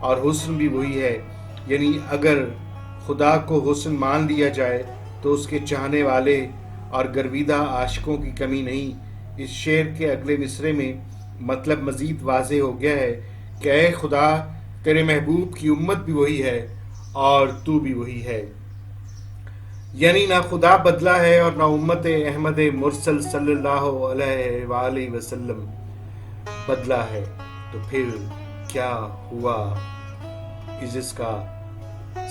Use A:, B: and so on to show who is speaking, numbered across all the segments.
A: اور حسن بھی وہی ہے. یعنی اگر خدا کو حسن مان لیا جائے تو اس کے چاہنے والے اور گرویدہ عاشقوں کی کمی نہیں. اس شعر کے اگلے مصرے میں مطلب مزید واضح ہو گیا ہے کہ اے خدا، تیرے محبوب کی امت بھی وہی ہے اور تو بھی وہی ہے. یعنی نہ خدا بدلا ہے اور نہ امت احمد مرسل صلی اللہ علیہ وآلہ وسلم بدلا ہے. تو پھر کیا ہوا؟ اس کا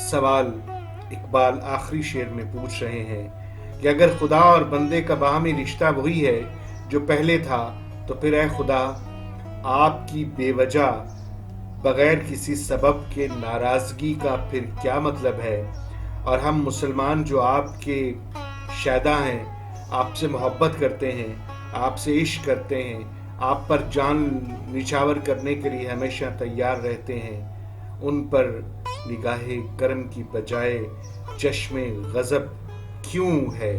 A: سوال اقبال آخری شعر میں پوچھ رہے ہیں کہ اگر خدا اور بندے کا باہمی رشتہ وہی ہے جو پہلے تھا تو پھر اے خدا، آپ کی بے وجہ بغیر کسی سبب کے ناراضگی کا پھر کیا مطلب ہے؟ اور ہم مسلمان جو آپ کے شیدا ہیں، آپ سے محبت کرتے ہیں، آپ سے عشق کرتے ہیں، آپ پر جان نچھاور کرنے کے لیے ہمیشہ تیار رہتے ہیں، ان پر نگاہ کرم کی بجائے چشم غضب کیوں ہے؟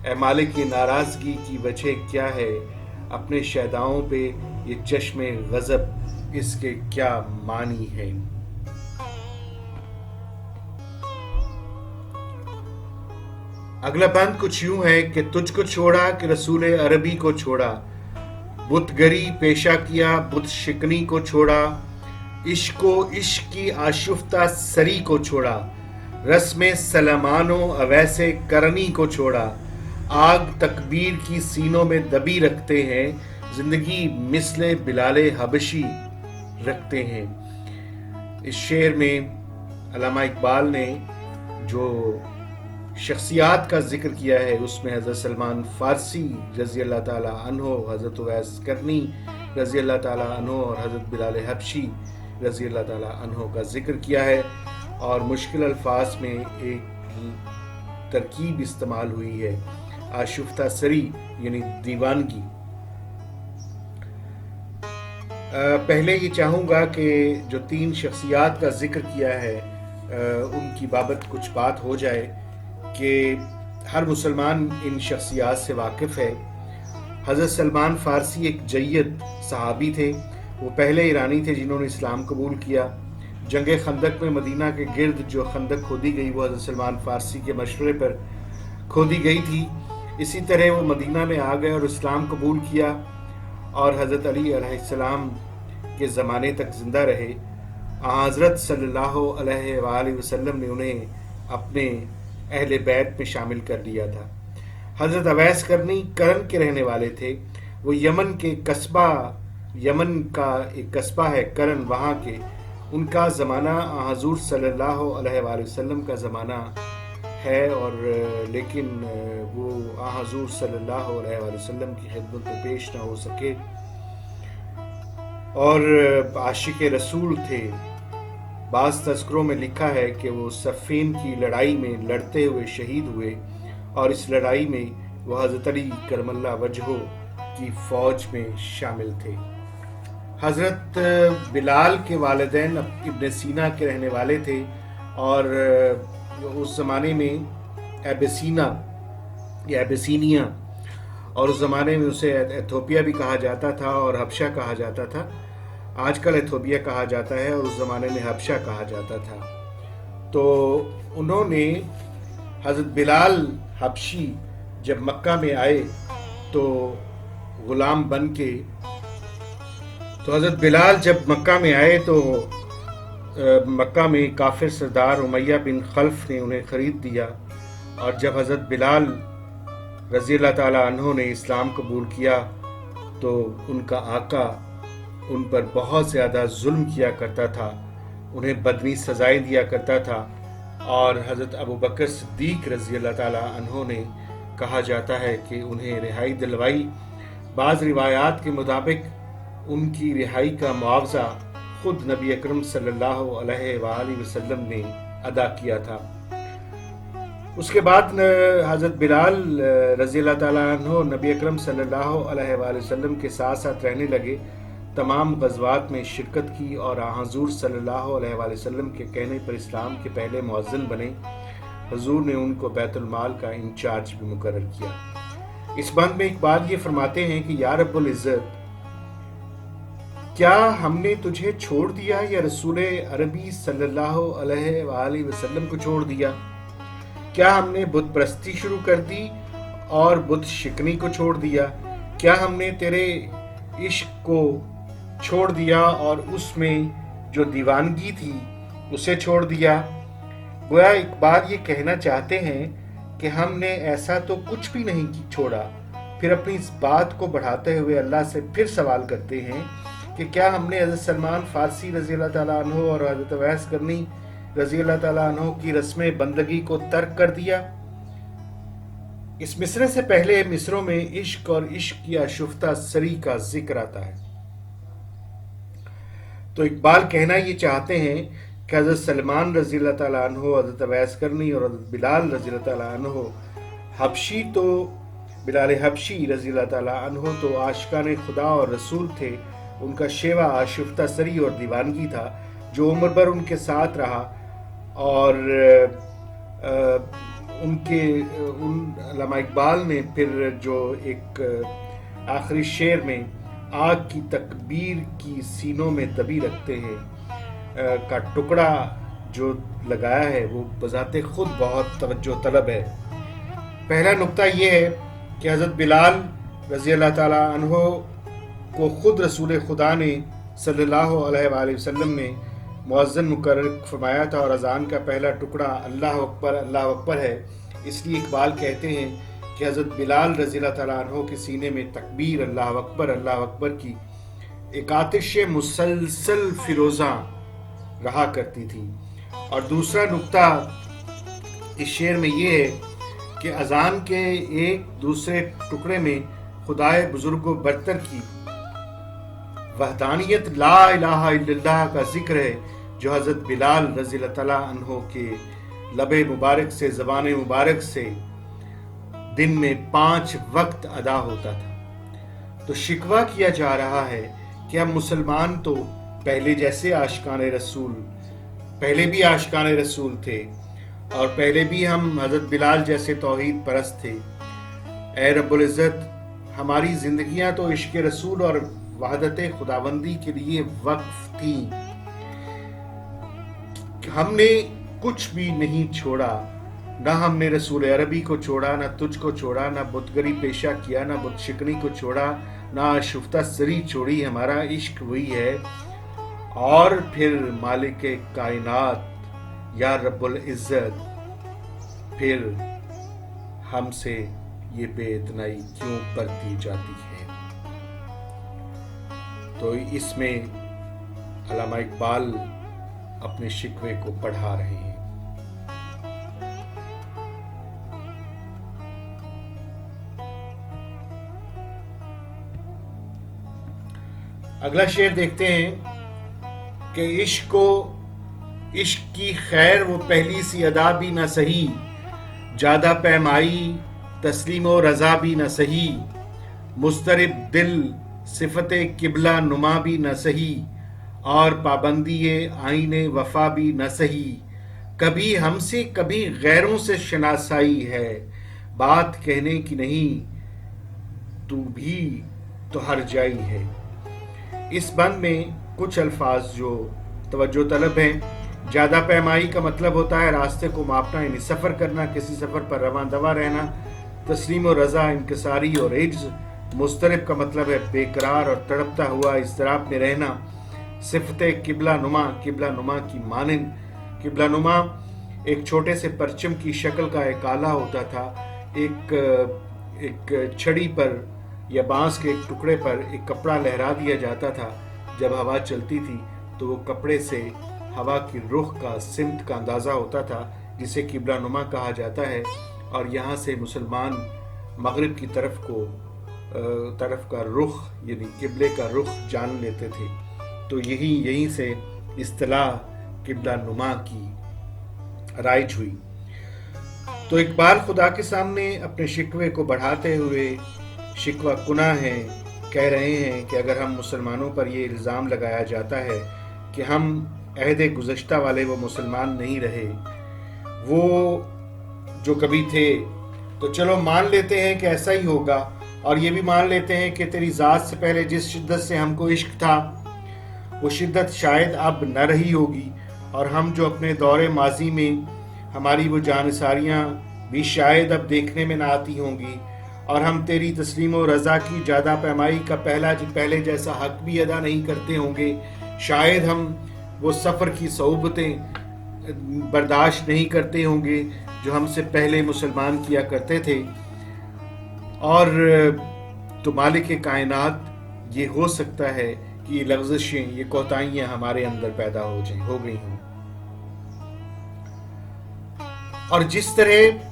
A: اے مالک، یہ ناراضگی کی وجہ کیا ہے؟ اپنے شیداؤں پہ یہ چشم غضب، اس کے کیا معنی ہے؟ اگلا بند کچھ یوں ہے کہ تجھ کو چھوڑا کہ رسول عربی کو چھوڑا، بت گری پیشہ کیا بت شکنی کو چھوڑا، عشق و عشق کی آشفتہ سری کو چھوڑا، رسم سلیمان و اویس کرنی کو چھوڑا، آگ تکبیر کی سینوں میں دبی رکھتے ہیں، زندگی مثل بلال حبشی رکھتے ہیں. اس شعر میں علامہ اقبال نے جو شخصیات کا ذکر کیا ہے اس میں حضرت سلمان فارسی رضی اللہ تعالی عنہ، حضرت اویس کرنی رضی اللہ تعالی عنہ اور حضرت بلال حبشی رضی اللہ تعالی عنہ کا ذکر کیا ہے، اور مشکل الفاظ میں ایک ترکیب استعمال ہوئی ہے، آشفتہ سری یعنی دیوانگی. پہلے یہ چاہوں گا کہ جو 3 شخصیات کا ذکر کیا ہے ان کی بابت کچھ بات ہو جائے کہ ہر مسلمان ان شخصیات سے واقف ہے. حضرت سلمان فارسی ایک جید صحابی تھے. وہ پہلے ایرانی تھے جنہوں نے اسلام قبول کیا. جنگ خندق میں مدینہ کے گرد جو خندق کھودی گئی وہ حضرت سلمان فارسی کے مشورے پر کھودی گئی تھی. اسی طرح وہ مدینہ میں آ گئے اور اسلام قبول کیا اور حضرت علی علیہ السلام کے زمانے تک زندہ رہے. حضرت صلی اللہ علیہ وآلہ وسلم نے انہیں اپنے اہل بیت میں شامل کر لیا تھا. حضرت اویس کرنی کرن کے رہنے والے تھے. وہ یمن کا ایک قصبہ ہے کرن، وہاں کے. ان کا زمانہ حضور صلی اللہ علیہ وآلہ وسلم کا زمانہ ہے، اور لیکن وہ حضور صلی اللہ علیہ وآلہ وسلم کی خدمت میں پیش نہ ہو سکے اور عاشق رسول تھے. بعض تذکروں میں لکھا ہے کہ وہ صفین کی لڑائی میں لڑتے ہوئے شہید ہوئے، اور اس لڑائی میں وہ حضرت علی کرم اللہ وجہہ کی فوج میں شامل تھے. حضرت بلال کے والدین ابن سینا کے رہنے والے تھے، اور اس زمانے میں ایبسینیا اور اس زمانے میں اسے ایتھوپیا بھی کہا جاتا تھا اور حبشہ کہا جاتا تھا. آج کل ایتھوپیا کہا جاتا ہے اور اس زمانے میں حبشہ کہا جاتا تھا. تو انہوں نے حضرت بلال حبشی جب مکہ میں آئے تو غلام بن کے، تو حضرت بلال جب مکہ میں آئے تو مکہ میں کافر سردار امیہ بن خلف نے انہیں خرید دیا، اور جب حضرت بلال رضی اللہ تعالی عنہ نے اسلام قبول کیا تو ان کا آقا ان پر بہت زیادہ ظلم کیا کرتا تھا، انہیں بدنی سزائیں دیا کرتا تھا، اور حضرت ابو بکر صدیق رضی اللہ تعالی عنہ نے کہا جاتا ہے کہ انہیں رہائی دلوائی. بعض روایات کے مطابق ان کی رہائی کا معاوضہ خود نبی اکرم صلی اللہ علیہ وآلہ وسلم نے ادا کیا تھا. اس کے بعد حضرت بلال رضی اللہ تعالیٰ عنہ نبی اکرم صلی اللہ علیہ وآلہ وسلم کے ساتھ ساتھ رہنے لگے. تمام غزوات میں شرکت کی اور حضور صلی اللہ علیہ وآلہ وسلم کے کہنے پر اسلام کے پہلے مؤذن بنے. حضور نے ان کو بیت المال کا انچارج بھی مقرر کیا. اس بند میں اقبال یہ فرماتے ہیں کہ یا رب العزت، کیا ہم نے تجھے چھوڑ دیا یا رسول عربی صلی اللہ علیہ وآلہ وسلم کو چھوڑ دیا؟ کیا ہم نے بت پرستی شروع کر دی اور بت شکنی کو چھوڑ دیا؟ کیا ہم نے تیرے عشق کو چھوڑ دیا اور اس میں جو دیوانگی تھی اسے چھوڑ دیا؟ گویا اقبال یہ کہنا چاہتے ہیں کہ ہم نے ایسا تو کچھ بھی نہیں چھوڑا۔ پھر اپنی اس بات کو بڑھاتے ہوئے اللہ سے پھر سوال کرتے ہیں کہ کیا ہم نے حضرت سلمان فارسی رضی اللہ تعالیٰ عنہ اور حضرت اویس کرنی رضی اللہ تعالیٰ عنہ کی رسم بندگی کو ترک کر دیا؟ اس مصرع سے پہلے مصروں میں عشق اور عشق یا شفتہ سری کا ذکر آتا ہے۔ تو اقبال کہنا یہ چاہتے ہیں کہ حضرت سلمان رضی اللہ تعالیٰ عنہ، حضرت اویس کرنی اور حضرت بلال رضی اللہ تعالیٰ عنہ بلال حبشی رضی اللہ تعالیٰ عنہ تو عاشقان خدا اور رسول تھے۔ ان کا شیوا آشفتہ سری اور دیوانگی تھا جو عمر بھر ان کے ساتھ رہا، اور علامہ اقبال نے پھر جو ایک آخری شعر میں آگ کی تکبیر کی سینوں میں دبی رکھتے ہیں کا ٹکڑا جو لگایا ہے وہ بذات خود بہت توجہ طلب ہے۔ پہلا نقطہ یہ ہے کہ حضرت بلال رضی اللہ تعالیٰ عنہ کو خود رسول خدا نے صلی اللہ علیہ وآلہ وسلم نے مؤذن مقرر فرمایا تھا، اور اذان کا پہلا ٹکڑا اللہ اکبر ہے۔ اس لیے اقبال کہتے ہیں کہ حضرت بلال رضی اللہ تعالیٰ عنہ کے سینے میں تکبیر اللہ اکبر کی ایک آتش مسلسل فیروزاں رہا کرتی تھی۔ اور دوسرا نقطہ اس شعر میں یہ ہے کہ اذان کے ایک دوسرے ٹکڑے میں خدائے بزرگ و برتر کی وحدانیت لا الہ الا اللہ کا ذکر ہے، جو حضرت بلال رضی اللہ تعالیٰ عنہ کے لب مبارک سے، زبان مبارک سے دن میں 5 وقت ادا ہوتا تھا۔ تو شکوہ کیا جا رہا ہے کہ ہم مسلمان تو پہلے جیسے پہلے بھی عاشقان رسول تھے، اور پہلے بھی ہم حضرت بلال جیسے توحید پرست تھے۔ اے رب العزت، ہماری زندگیاں تو عشق رسول اور وحدت خداوندی کے لیے وقف تھیں، ہم نے کچھ بھی نہیں چھوڑا، نہ ہم نے رسول عربی کو چھوڑا، نہ تجھ کو چھوڑا، نہ بتگری پیشہ کیا، نہ بت شکنی کو چھوڑا، نہ شفتہ سری چھوڑی، ہمارا عشق وہی ہے۔ اور پھر مالک کائنات یا رب العزت، پھر ہم سے یہ بے اتنائی کیوں برتی جاتی ہے؟ تو اس میں علامہ اقبال اپنے شکوے کو بڑھا رہے ہیں۔ اگلا شعر دیکھتے ہیں کہ عشق کی خیر وہ پہلی سی ادا بھی نہ سہی، جادہ پیمائی تسلیم و رضا بھی نہ سہی، مضطرب دل صفت قبلہ نما بھی نہ سہی، اور پابندی آئین وفا بھی نہ سہی، کبھی ہم سے کبھی غیروں سے شناسائی ہے، بات کہنے کی نہیں تو بھی تو ہر جائی ہے۔ اس بند میں کچھ الفاظ جو توجہ طلب ہیں۔ جادہ پیمائی کا مطلب ہوتا ہے راستے کو ماپنا، یعنی سفر کرنا، کسی سفر پر رواں دوا رہنا۔ تسلیم و رضا انکساری اور عجز۔ مضطرب کا مطلب ہے بے قرار اور تڑپتا ہوا اضطراب میں رہنا۔ صفت قبلہ نما کی مانند۔ قبلہ نما ایک چھوٹے سے پرچم کی شکل کا ایک آلہ ہوتا تھا، ایک چھڑی پر یا بانس کے ایک ٹکڑے پر ایک کپڑا لہرا دیا جاتا تھا۔ جب ہوا چلتی تھی تو وہ کپڑے سے ہوا کی رخ کا سمت کا اندازہ ہوتا تھا، جسے قبلہ نما کہا جاتا ہے، اور یہاں سے مسلمان مغرب کی طرف کا رخ یعنی قبلے کا رخ جان لیتے تھے۔ تو یہیں سے اصطلاح قبلہ نما کی رائج ہوئی۔ تو اقبال خدا کے سامنے اپنے شکوے کو بڑھاتے ہوئے شکوہ کناں ہیں، کہہ رہے ہیں کہ اگر ہم مسلمانوں پر یہ الزام لگایا جاتا ہے کہ ہم عہد گزشتہ والے وہ مسلمان نہیں رہے، وہ جو کبھی تھے، تو چلو مان لیتے ہیں کہ ایسا ہی ہوگا، اور یہ بھی مان لیتے ہیں کہ تیری ذات سے پہلے جس شدت سے ہم کو عشق تھا وہ شدت شاید اب نہ رہی ہوگی، اور ہم جو اپنے دور ماضی میں ہماری وہ جانثاریاں بھی شاید اب دیکھنے میں نہ آتی ہوں گی، اور ہم تیری تسلیم و رضا کی جادہ پیمائی کا پہلے جیسا حق بھی ادا نہیں کرتے ہوں گے۔ شاید ہم وہ سفر کی صعوبتیں برداشت نہیں کرتے ہوں گے جو ہم سے پہلے مسلمان کیا کرتے تھے، اور تو مالک کائنات یہ ہو سکتا ہے کہ یہ لغزشیں، یہ کوتاہیاں ہمارے اندر پیدا ہو گئی ہوں، اور جس طرح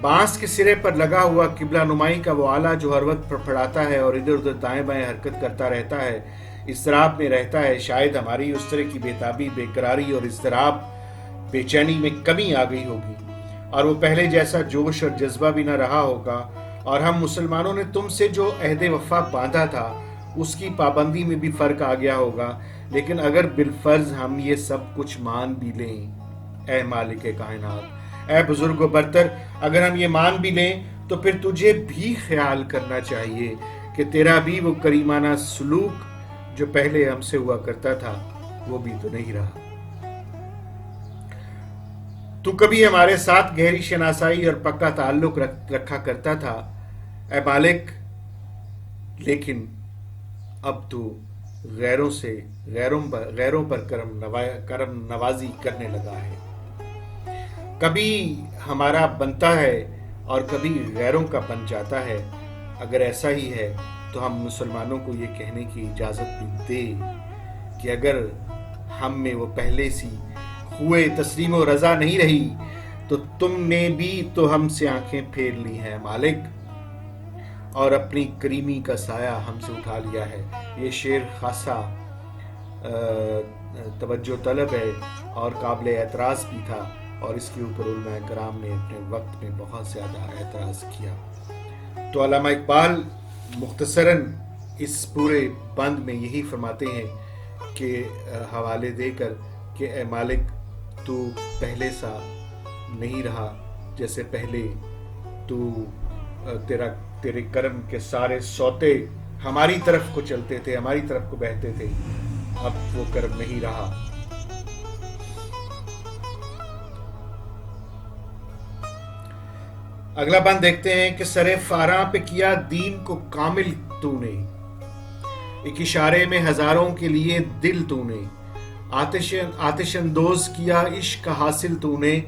A: بانس کے سرے پر لگا ہوا قبلہ نمائی کا وہ آلہ جو ہر وقت پھڑپھڑاتا ہے اور ادھر ادھر دائیں بائیں حرکت کرتا رہتا ہے، اضطراب میں رہتا ہے، شاید ہماری اس طرح کی بےتابی، بے قراری اور اضطراب، بے چینی میں کمی آ گئی ہوگی، اور وہ پہلے جیسا جوش اور جذبہ بھی نہ رہا ہوگا، اور ہم مسلمانوں نے تم سے جو عہد وفا باندھا تھا اس کی پابندی میں بھی فرق آ گیا ہوگا۔ لیکن اگر بالفرض ہم یہ سب کچھ مان بھی لیں، اے مالک کائنات، اے بزرگ و برتر، اگر ہم یہ مان بھی لیں تو پھر تجھے بھی خیال کرنا چاہیے کہ تیرا بھی وہ کریمانہ سلوک جو پہلے ہم سے ہوا کرتا تھا وہ بھی تو نہیں رہا۔ تو کبھی ہمارے ساتھ گہری شناسائی اور پکا تعلق رکھا کرتا تھا اے مالک، لیکن اب تو غیروں پر کرم نوازی کرنے لگا ہے۔ کبھی ہمارا بنتا ہے اور کبھی غیروں کا بن جاتا ہے۔ اگر ایسا ہی ہے تو ہم مسلمانوں کو یہ کہنے کی اجازت بھی دے کہ اگر ہم میں وہ پہلے سی ہوئے تسلیم و رضا نہیں رہی تو تم نے بھی تو ہم سے آنکھیں پھیر لی ہیں مالک، اور اپنی کریمی کا سایہ ہم سے اٹھا لیا ہے۔ یہ شعر خاصا توجہ طلب ہے اور قابل اعتراض بھی تھا، اور اس کے اوپر علماء کرام نے اپنے وقت میں بہت زیادہ اعتراض کیا۔ تو علامہ اقبال مختصراً اس پورے بند میں یہی فرماتے ہیں کہ حوالے دے کر کہ اے مالک، تو پہلے سا نہیں رہا جیسے پہلے تو تیرے کرم کے سارے سوتے ہماری طرف کو چلتے تھے، ہماری طرف کو بہتے تھے، اب وہ کرم نہیں رہا۔ اگلا بند دیکھتے ہیں کہ سر فاراں پہ کیا دین کو کامل تو نے، ایک اشارے میں ہزاروں کے لیے دل تو نے، آتش اندوز کیا عشق کا حاصل تو نے،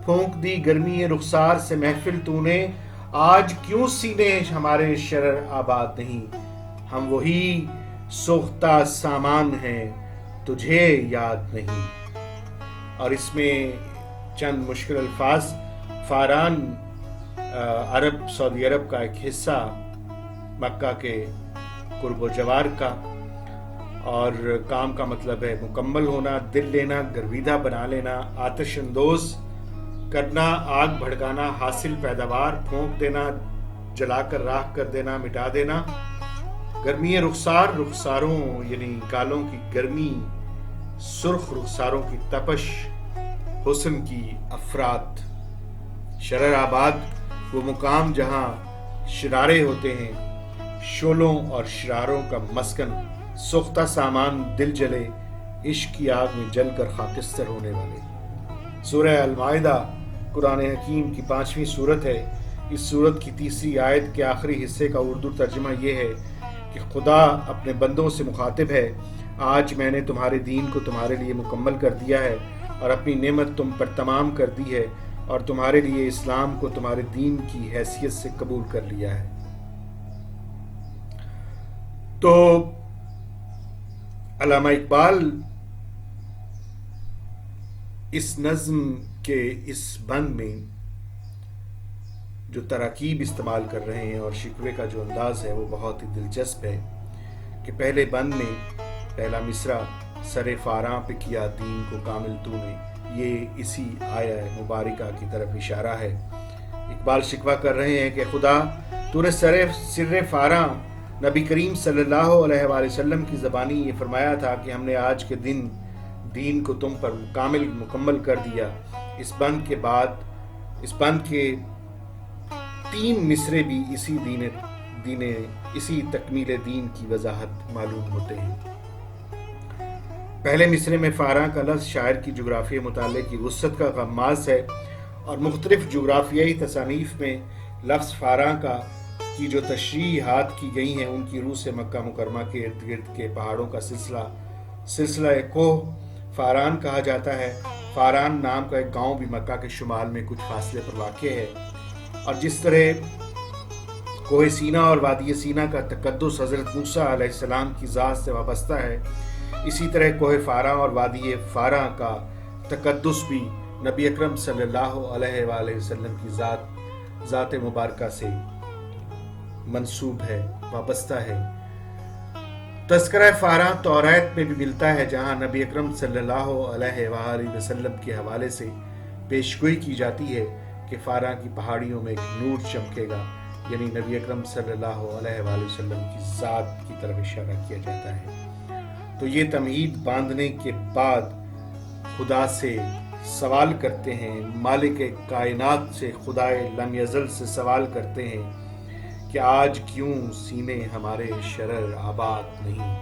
A: پھونک دی گرمی رخسار سے محفل تو نے، آج کیوں سینے ہمارے شرر آباد نہیں، ہم وہی سوختہ سامان ہیں تجھے یاد نہیں۔ اور اس میں چند مشکل الفاظ، فاران عرب، سعودی عرب کا ایک حصہ، مکہ کے قرب و جوار کا، اور کام کا مطلب ہے مکمل ہونا، دل لینا، گرویدہ بنا لینا، آتش اندوز کرنا، آگ بھڑکانا، حاصل پیداوار، پھونک دینا، جلا کر راکھ کر دینا، مٹا دینا، گرمی رخسار، رخساروں یعنی گالوں کی گرمی، سرخ رخساروں کی تپش، حسن کی افراد، شرر آباد وہ مقام جہاں شرارے ہوتے ہیں، شولوں اور شراروں کا مسکن، سوختہ سامان دل جلے، عشق کی آگ میں جل کر خاکستر ہونے والے۔ سورہ المائدہ قرآن حکیم کی 5ویں سورت ہے۔ اس سورت کی 3ری آیت کے آخری حصے کا اردو ترجمہ یہ ہے کہ خدا اپنے بندوں سے مخاطب ہے، آج میں نے تمہارے دین کو تمہارے لیے مکمل کر دیا ہے اور اپنی نعمت تم پر تمام کر دی ہے، اور تمہارے لیے اسلام کو تمہارے دین کی حیثیت سے قبول کر لیا ہے۔ تو علامہ اقبال اس نظم کے اس بند میں جو تراکیب استعمال کر رہے ہیں اور شکوے کا جو انداز ہے وہ بہت ہی دلچسپ ہے کہ پہلے بند میں پہلا مصرع سر فاراں پہ کیا دین کو کامل تو نے، یہ اسی آیہ مبارکہ کی طرف اشارہ ہے۔ اقبال شکوہ کر رہے ہیں کہ خدا تو نے سر فاراں نبی کریم صلی اللہ علیہ وآلہ وسلم کی زبانی یہ فرمایا تھا کہ ہم نے آج کے دن دین کو تم پر مکمل کر دیا۔ اس بند کے 3 مصرے بھی اسی تکمیل دین کی وضاحت معلوم ہوتے ہیں۔ پہلے مصرے میں فاراں کا لفظ شاعر کی جغرافیہ مطالعے کی وسعت کا غماز ہے، اور مختلف جغرافیائی تصانیف میں لفظ فاراں کا کی جو تشریحات کی گئی ہیں ان کی روح سے مکہ مکرمہ کے ارد گرد کے پہاڑوں کا سلسلہ کوہ فاران کہا جاتا ہے۔ فاران نام کا ایک گاؤں بھی مکہ کے شمال میں کچھ فاصلے پر واقع ہے، اور جس طرح کوہ سینا اور وادی سینا کا تقدس حضرت موسیٰ علیہ السلام کی ذات سے وابستہ ہے، اسی طرح کوہ فاراں اور وادی فاراں کا تقدس بھی نبی اکرم صلی اللہ علیہ وآلہ وسلم کی ذات مبارکہ سے منسوب ہے، وابستہ ہے۔ تذکرہ فاراں توریت میں بھی ملتا ہے، جہاں نبی اکرم صلی اللہ علیہ وآلہ وسلم کے حوالے سے پیشگوئی کی جاتی ہے کہ فاراں کی پہاڑیوں میں ایک نور چمکے گا، یعنی نبی اکرم صلی اللہ علیہ وآلہ وسلم کی ذات کی طرف اشارہ کیا جاتا ہے۔ تو یہ تمہید باندھنے کے بعد خدا سے سوال کرتے ہیں، مالک کائنات سے، خدائے لم یزل سے سوال کرتے ہیں کہ آج کیوں سینے ہمارے شرر آباد نہیں،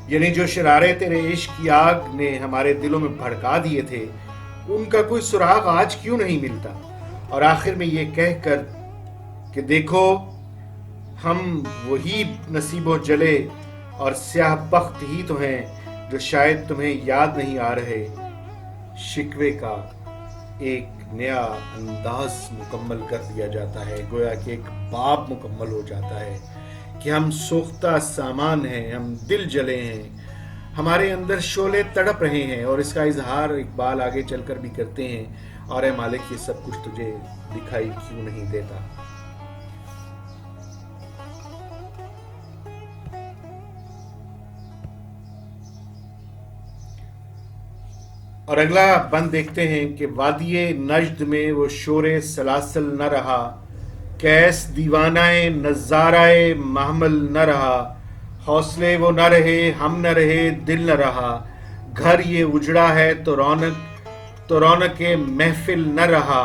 A: یعنی جو شرارے تیرے عشق کی آگ نے ہمارے دلوں میں بھڑکا دیے تھے ان کا کوئی سراغ آج کیوں نہیں ملتا۔ اور آخر میں یہ کہہ کر کہ دیکھو ہم وہی نصیب و جلے اور سیاہ بخت ہی تو ہیں جو شاید تمہیں یاد نہیں آ رہے، شکوے کا ایک نیا انداز مکمل کر دیا جاتا ہے، گویا کہ ایک باب مکمل ہو جاتا ہے کہ ہم سوختہ سامان ہیں، ہم دل جلے ہیں، ہمارے اندر شعلے تڑپ رہے ہیں، اور اس کا اظہار اقبال آگے چل کر بھی کرتے ہیں، اور اے مالک یہ سب کچھ تجھے دکھائی کیوں نہیں دیتا۔ اور اگلا بند دیکھتے ہیں کہ وادی نجد میں وہ شور سلاسل نہ رہا، کیس دیوانہ نظارہ محمل نہ رہا، حوصلے وہ نہ رہے، ہم نہ رہے، دل نہ رہا، گھر یہ اجڑا ہے تو رونق محفل نہ رہا،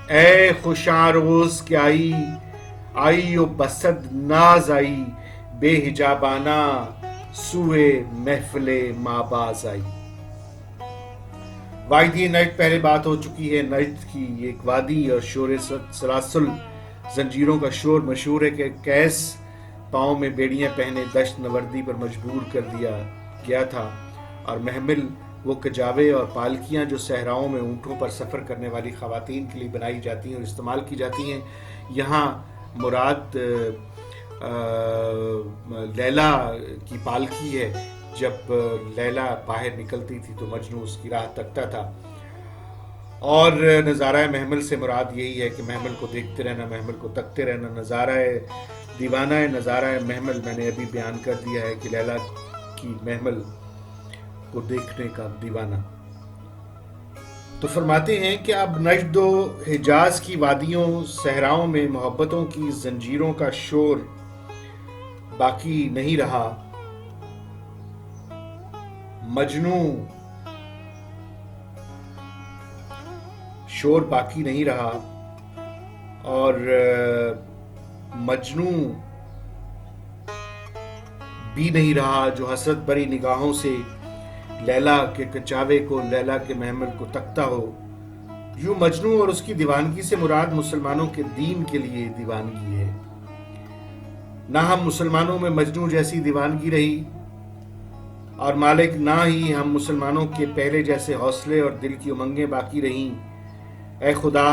A: اے خوشاں روز کہ آئی و بسد ناز آئی، بے حجابانہ سوئے محفل ماباز آئی۔ وادی نجد پہلے بات ہو چکی ہے، نجد کی ایک وادی اور شور سلاسل زنجیروں کا شور مشہور ہے کہ کیس پاؤں میں بیڑیاں پہنے دشت نوردی پر مجبور کر دیا گیا تھا، اور محمل وہ کجاوے اور پالکیاں جو صحراؤں میں اونٹوں پر سفر کرنے والی خواتین کے لیے بنائی جاتی ہیں اور استعمال کی جاتی ہیں۔ یہاں مراد لیلا کی پالکی ہے، جب لیلا باہر نکلتی تھی تو مجنوں اس کی راہ تکتا تھا، اور نظارہ محمل سے مراد یہی ہے کہ محمل کو دیکھتے رہنا، محمل کو تکتے رہنا۔ نظارہ دیوانہ نظارہ محمل میں نے ابھی بیان کر دیا ہے کہ لیلا کی محمل کو دیکھنے کا دیوانہ۔ تو فرماتے ہیں کہ اب نجد و حجاز کی وادیوں صحراؤں میں محبتوں کی زنجیروں کا شور باقی نہیں رہا، مجنوں شور باقی نہیں رہا، اور مجنوں بھی نہیں رہا جو حسرت بری نگاہوں سے لیلا کے کچاوے کو، لیلا کے محمل کو تکتا ہو۔ یوں مجنوں اور اس کی دیوانگی سے مراد مسلمانوں کے دین کے لیے دیوانگی ہے، نہ ہم مسلمانوں میں مجنوں جیسی دیوانگی رہی، اور مالک نہ ہی ہم مسلمانوں کے پہلے جیسے حوصلے اور دل کی امنگیں باقی رہیں۔ اے خدا،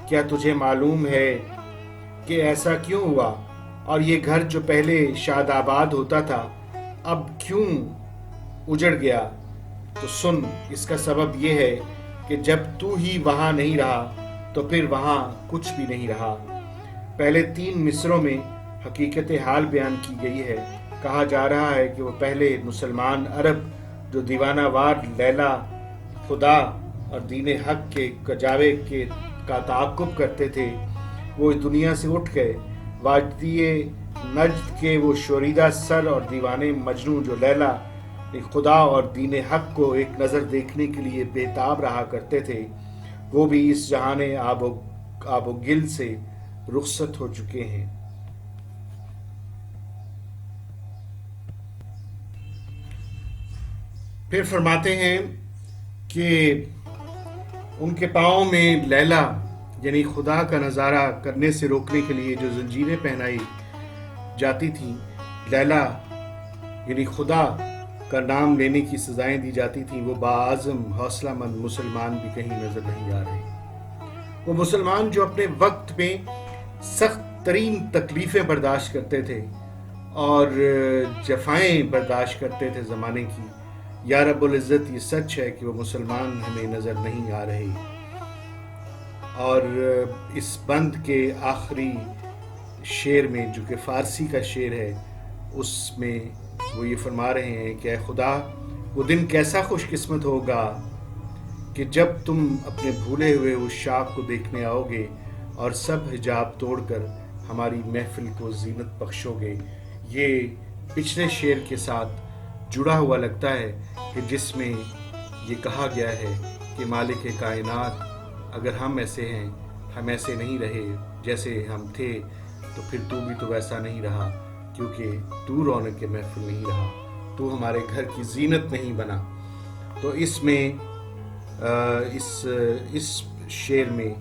A: کیا تجھے معلوم ہے کہ ایسا کیوں ہوا، اور یہ گھر جو پہلے شاد آباد ہوتا تھا اب کیوں اجڑ گیا؟ تو سن، اس کا سبب یہ ہے کہ جب تو ہی وہاں نہیں رہا تو پھر وہاں کچھ بھی نہیں رہا۔ پہلے 3 مصروں میں حقیقت حال بیان کی گئی ہے۔ کہا جا رہا ہے کہ وہ پہلے مسلمان عرب جو دیوانہ وار لیلا، خدا اور دین حق کے کجاوے کا تعاقب کرتے تھے، وہ اس دنیا سے اٹھ گئے۔ وادی نجد کے وہ شوریدہ سر اور دیوانے مجنوں جو لیلا، خدا اور دین حق کو ایک نظر دیکھنے کے لیے بےتاب رہا کرتے تھے، وہ بھی اس جہان آب و گل سے رخصت ہو چکے ہیں۔ پھر فرماتے ہیں کہ ان کے پاؤں میں لیلا یعنی خدا کا نظارہ کرنے سے روکنے کے لیے جو زنجیریں پہنائی جاتی تھیں، لیلا یعنی خدا کا نام لینے کی سزائیں دی جاتی تھیں، وہ باعزم حوصلہ مند مسلمان بھی کہیں نظر نہیں آ رہے۔ وہ مسلمان جو اپنے وقت میں سخت ترین تکلیفیں برداشت کرتے تھے اور جفائیں برداشت کرتے تھے زمانے کی، یا رب العزت یہ سچ ہے کہ وہ مسلمان ہمیں نظر نہیں آ رہے۔ اور اس بند کے آخری شعر میں جو کہ فارسی کا شعر ہے، اس میں وہ یہ فرما رہے ہیں کہ اے خدا وہ دن کیسا خوش قسمت ہوگا کہ جب تم اپنے بھولے ہوئے اس شاخ کو دیکھنے آؤ گے اور سب حجاب توڑ کر ہماری محفل کو زینت بخشو گے۔ یہ پچھلے شعر کے ساتھ جڑا ہوا لگتا ہے کہ جس میں یہ کہا گیا ہے کہ مالک کائنات اگر ہم ایسے ہیں، ہم ایسے نہیں رہے جیسے ہم تھے، تو پھر تو بھی تو ویسا نہیں رہا، کیونکہ تو رونق کے محفل نہیں رہا، تو ہمارے گھر کی زینت نہیں بنا۔ تو اس میں اس شعر میں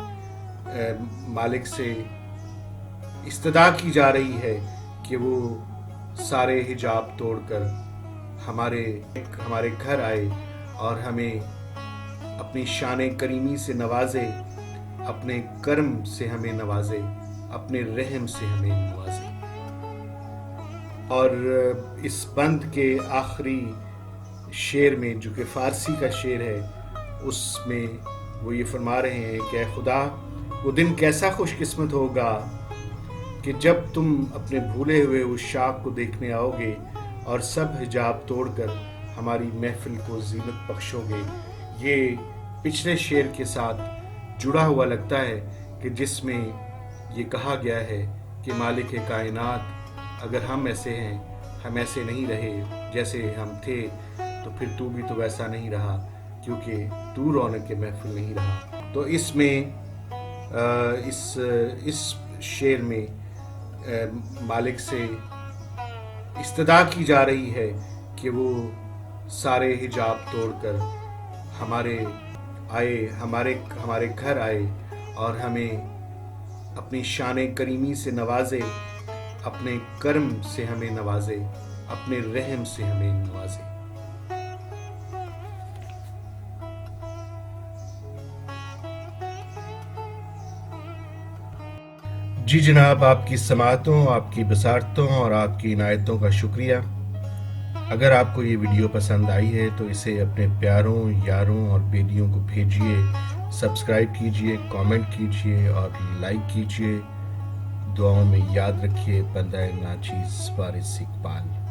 A: مالک سے استدعا کی جا رہی ہے کہ وہ سارے حجاب توڑ کر ہمارے گھر آئے اور ہمیں اپنی شان کریمی سے نوازے، اپنے کرم سے ہمیں نوازے، اپنے رحم سے ہمیں نوازے۔ اور اس بند کے آخری شعر میں جو کہ فارسی کا شعر ہے، اس میں وہ یہ فرما رہے ہیں کہ اے خدا وہ دن کیسا خوش قسمت ہوگا کہ جب تم اپنے بھولے ہوئے اس شاخ کو دیکھنے آؤ گے اور سب حجاب توڑ کر ہماری محفل کو زینت بخشو گے۔ یہ پچھلے شعر کے ساتھ جڑا ہوا لگتا ہے کہ جس میں یہ کہا گیا ہے کہ مالک کائنات اگر ہم ایسے ہیں، ہم ایسے نہیں رہے جیسے ہم تھے، تو پھر تو بھی تو ویسا نہیں رہا، کیونکہ تو رونق کے محفل نہیں رہا۔ تو اس میں اس شعر میں مالک سے استدعا کی جا رہی ہے کہ وہ سارے حجاب توڑ کر ہمارے گھر آئے اور ہمیں اپنی شان کریمی سے نوازے، اپنے کرم سے ہمیں نوازے، اپنے رحم سے ہمیں نوازے۔ جی جناب، آپ کی سماعتوں، آپ کی بصارتوں اور آپ کی عنایتوں کا شکریہ۔ اگر آپ کو یہ ویڈیو پسند آئی ہے تو اسے اپنے پیاروں، یاروں اور بیلیوں کو بھیجیے، سبسکرائب کیجیے، کامنٹ کیجیے اور لائک کیجیے۔ دعاؤں میں یاد رکھیے، بندہ ناچیز وارث اقبال۔